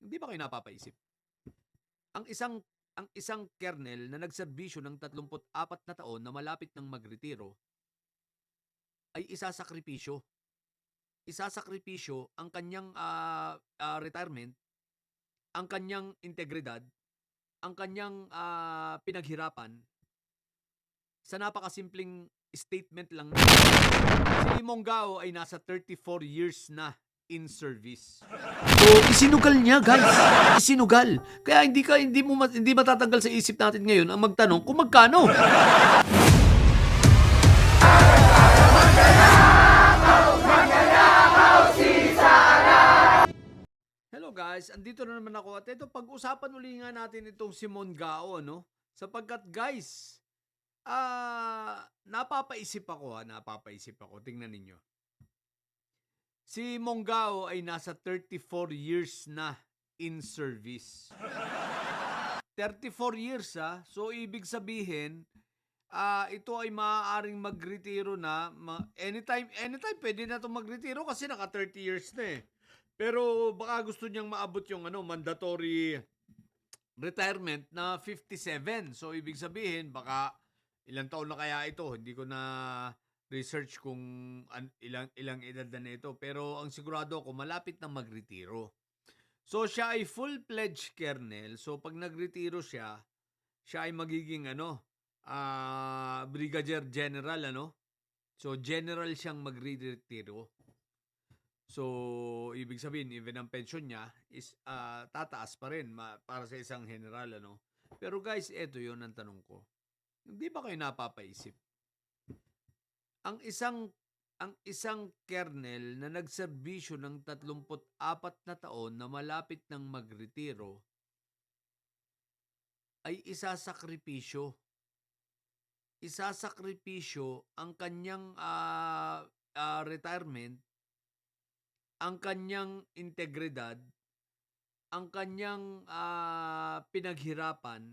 Hindi ba kayo napapaisip? Ang isang ang isang kernel na nagserbisyo ng 34 na taon na malapit ng magretiro ay isasakripisyo. Isasakripisyo ang kanyang retirement, ang kanyang integridad, ang kanyang pinaghirapan sa napakasimpleng statement lang na si Monggao ay nasa 34 years na in service. So, isinugal niya, guys. Isinugal. Kaya hindi matatanggal sa isip natin ngayon ang magtanong kung magkano. Hello guys, andito na naman ako at ito pag-usapan uli nga natin itong si Monggao, no? Sapagkat guys, napapaisip ako. Tingnan ninyo. Si Monggao ay nasa 34 years na in service. 34 years so ibig sabihin, ito ay maaaring magretiro na anytime pwede na itong magretiro kasi naka 30 years na eh. Pero baka gusto niyang maabot yung mandatory retirement na 57. So ibig sabihin baka ilang taon na kaya ito, hindi ko na research kung ilang edad na ito, pero ang sigurado ako malapit na magretiro. So siya ay full-fledged kernel. So pag nagretiro siya ay magiging brigadier general So general siyang magretiro. So ibig sabihin even ang pension niya is tataas pa rin para sa isang general Pero guys, eto 'yon ang tanong ko. Hindi ba kayo napapaisip? Ang isang kernel na nagserbisyo ng 34 na taon na malapit ng magretiro ay isasakripisyo. Isasakripisyo ang kanyang retirement, ang kanyang integridad, ang kanyang pinaghirapan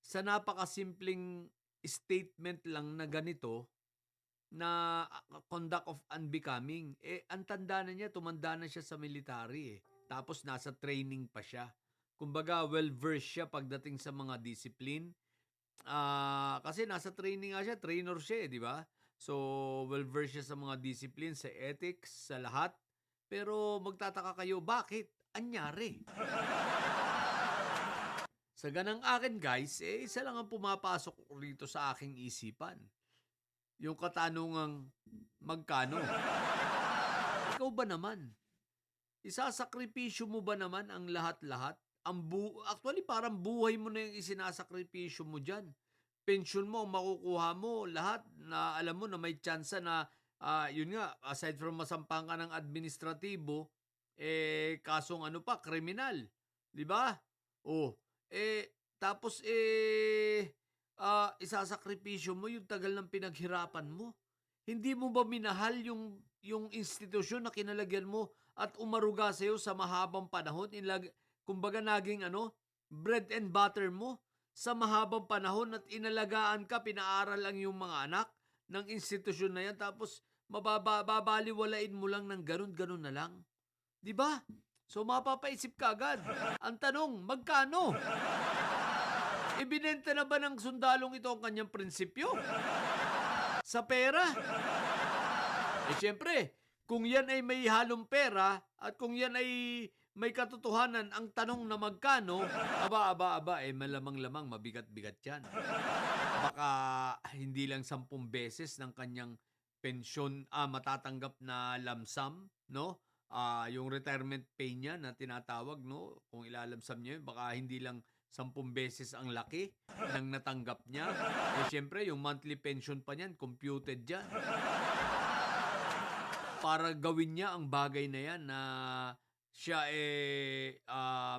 sa napakasimpleng statement lang na ganito na conduct of unbecoming. Ang tanda na niya, tumanda na siya sa military Tapos nasa training pa siya. Kumbaga, well-versed siya pagdating sa mga discipline. Kasi nasa training nga siya, trainer siya di ba? So, well-versed siya sa mga discipline, sa ethics, sa lahat. Pero magtataka kayo, bakit? Anyari. Sa ganang akin guys, isa lang ang pumapasok rito sa aking isipan. Yung katanungang magkano? Ikaw ba naman? Isasakripisyo mo ba naman ang lahat-lahat? Actually, parang buhay mo na yung isinasakripisyo mo dyan. Pension mo, makukuha mo, lahat na alam mo na may tsansa na, yun nga, aside from masampang ka ng administratibo, kasong kriminal. Di ba? Tapos isasakripisyo mo yung tagal ng pinaghirapan mo. Hindi mo ba minahal yung institusyon na kinalagyan mo at umaruga sa'yo sa mahabang panahon? Kumbaga naging bread and butter mo sa mahabang panahon at inalagaan ka, pinaaral lang yung mga anak ng institusyon na yan, tapos babaliwalain mo lang ng ganun-ganun na lang. Di ba? So mapapaisip ka agad. Ang tanong, magkano? Ibinenta na ba ng sundalong ito ang kanyang prinsipyo? Sa pera? Siyempre, kung yan ay may halong pera at kung yan ay may katotohanan, ang tanong na magkano, malamang-lamang, mabigat-bigat yan. Baka hindi lang 10 beses ng kanyang pensyon matatanggap na lump sum, yung retirement pay niya na tinatawag, kung ilalamsam niya yun, baka hindi lang 10 beses ang laki ng natanggap niya. Siyempre, yung monthly pension pa niyan, computed dyan. Para gawin niya ang bagay na yan na siya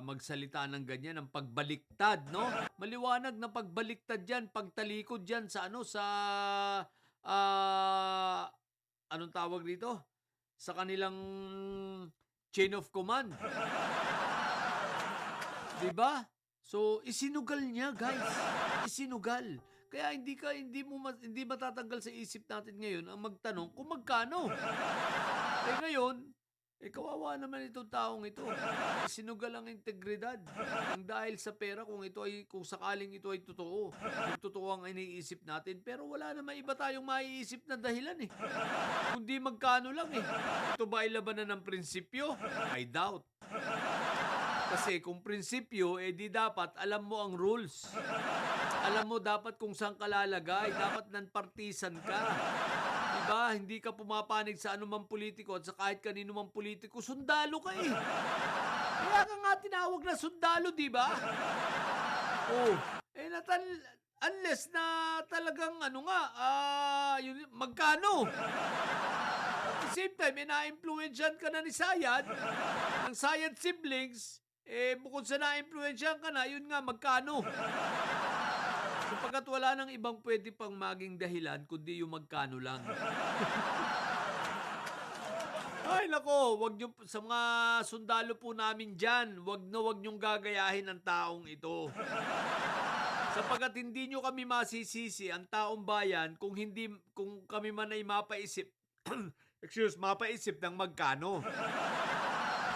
magsalita ng ganyan, ng pagbaliktad, Maliwanag na pagbaliktad yan, pagtalikod yan sa anong tawag dito? Sa kanilang chain of command. Diba? So, isinugal niya, guys. Isinugal. Kaya hindi matatanggal sa isip natin ngayon ang magtanong kung magkano. Ngayon, Kawawa naman itong taong ito. Sinugal ang integridad. Ang dahil sa pera kung sakaling ito ay totoo. Kung totoo ang iniisip natin. Pero wala naman iba tayong maiisip na dahilan eh. Kundi magkano lang eh. Ito ba ay labanan ng prinsipyo? I doubt. Kasi kung prinsipyo, di dapat alam mo ang rules. Alam mo dapat kung saan ka lalagay. Dapat non-partisan ka. Diba? Hindi ka pumapanig sa anumang politiko at sa kahit kanino mang politiko. Sundalo ka eh. Kaya ka nga tinawag na sundalo, diba? Oh, unless na talagang yun, magkano? At the same time, na-influensyan ka na ni Sayad, ng Sayad siblings, bukod sa na-influensyan ka na, yun nga, magkano? Sapagkat wala nang ibang pwede pang maging dahilan kundi yung magkano lang. Ay nako, wag nyo, sa mga sundalo po namin dyan, wag nyong gagayahin ang taong ito. Sapagkat hindi nyo kami masisisi, ang taong bayan, kung kami man ay mapaisip, mapaisip ng magkano.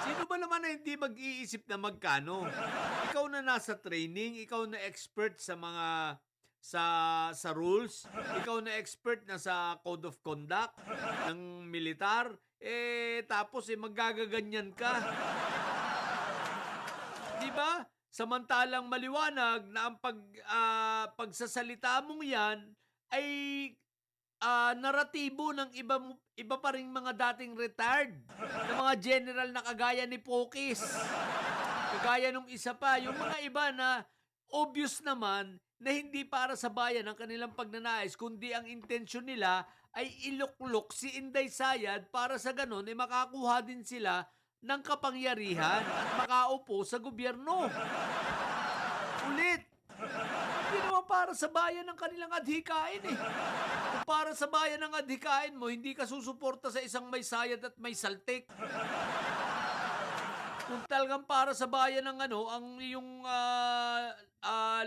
Sino ba naman na hindi mag-iisip na magkano? Ikaw na nasa training, ikaw na expert sa mga sa rules, ikaw na expert na sa code of conduct ng militar, tapos magagaganyan ka. Di ba? Samantalang maliwanag na ang pagsasalita mong yan ay naratibo ng iba pa ring mga dating retired na mga general na kagaya ni Pokis. Kagaya nung isa pa, yung mga iba na obvious naman na hindi para sa bayan ang kanilang pagnanais, kundi ang intensyon nila ay iluklok si Inday Sayad para sa ganon ay makakuha din sila ng kapangyarihan at makaupo sa gobyerno. Ulit, hindi naman para sa bayan ang kanilang adhikain eh. Kung para sa bayan ang adhikain mo, hindi ka susuporta sa isang may sayad at may saltik. Kung talagang para sa bayan ang ang iyong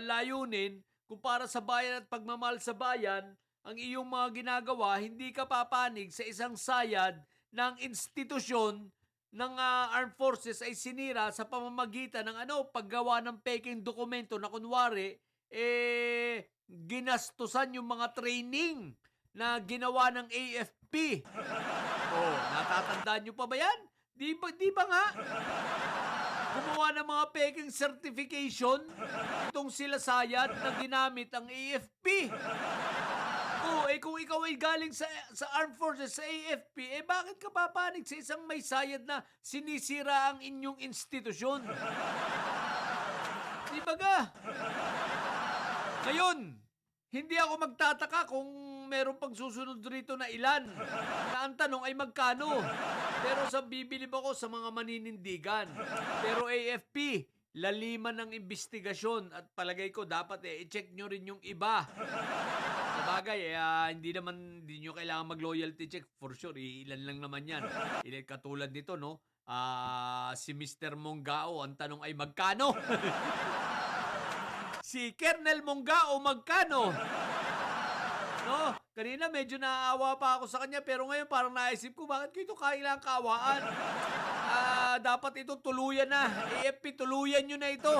layunin, kung para sa bayan at pagmamahal sa bayan, ang iyong mga ginagawa, hindi ka papanig sa isang sayad ng institusyon ng armed forces ay sinira sa pamamagitan ng paggawa ng peking dokumento na kunwari, ginastusan yung mga training na ginawa ng AFP. Oh, natatandaan nyo pa ba yan? Di ba nga? Gumawa ng mga peking certification itong sila Sayad na ginamit ang AFP. Oh, kung ikaw ay galing sa armed forces, sa AFP, bakit ka papanig sa isang may sayad na sinisira ang inyong institusyon? Di ba ga? Ngayon, hindi ako magtataka kung meron pang susunod rito na ilan na ang tanong ay magkano. Pero bibilib ako sa mga maninindigan. Pero AFP, laliman ng investigasyon at palagay ko dapat i-check nyo rin yung iba. Sabagay, hindi nyo kailangan mag-loyalty check for sure. Ilan lang naman yan. Katulad nito, no? Si Mr. Monggao, ang tanong ay magkano? Si Colonel Monggao, magkano? No, kanina medyo naaawa pa ako sa kanya pero ngayon parang naisip ko bakit ko ito kailangang kaawaan. Dapat ito tuluyan na. AFP, tuluyan nyo na ito.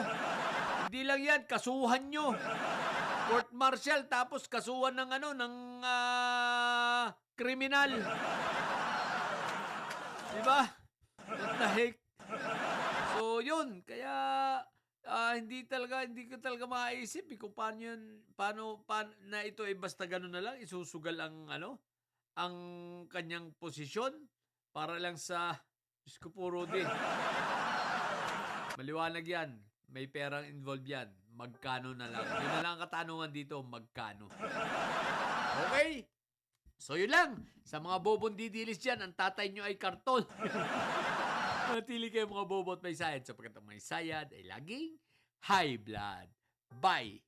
Hindi lang yan, kasuhan nyo. Court martial tapos kasuhan ng kriminal. Diba? What the heck? So yun, kaya hindi ko talaga maisip kung paano na ito ay basta gano'n na lang isusugal ang kanyang posisyon para lang sa Diyos ko po, Rudy. Maliwanag yan. May perang involved yan. Magkano na lang. Yun na lang ang katanungan dito, magkano. Okay? So yun lang. Sa mga bobong didilis dyan, ang tatay nyo ay karton. Natili kayo mga bobo at may sayad sapagkat ang may sayad ay laging high blood. Bye!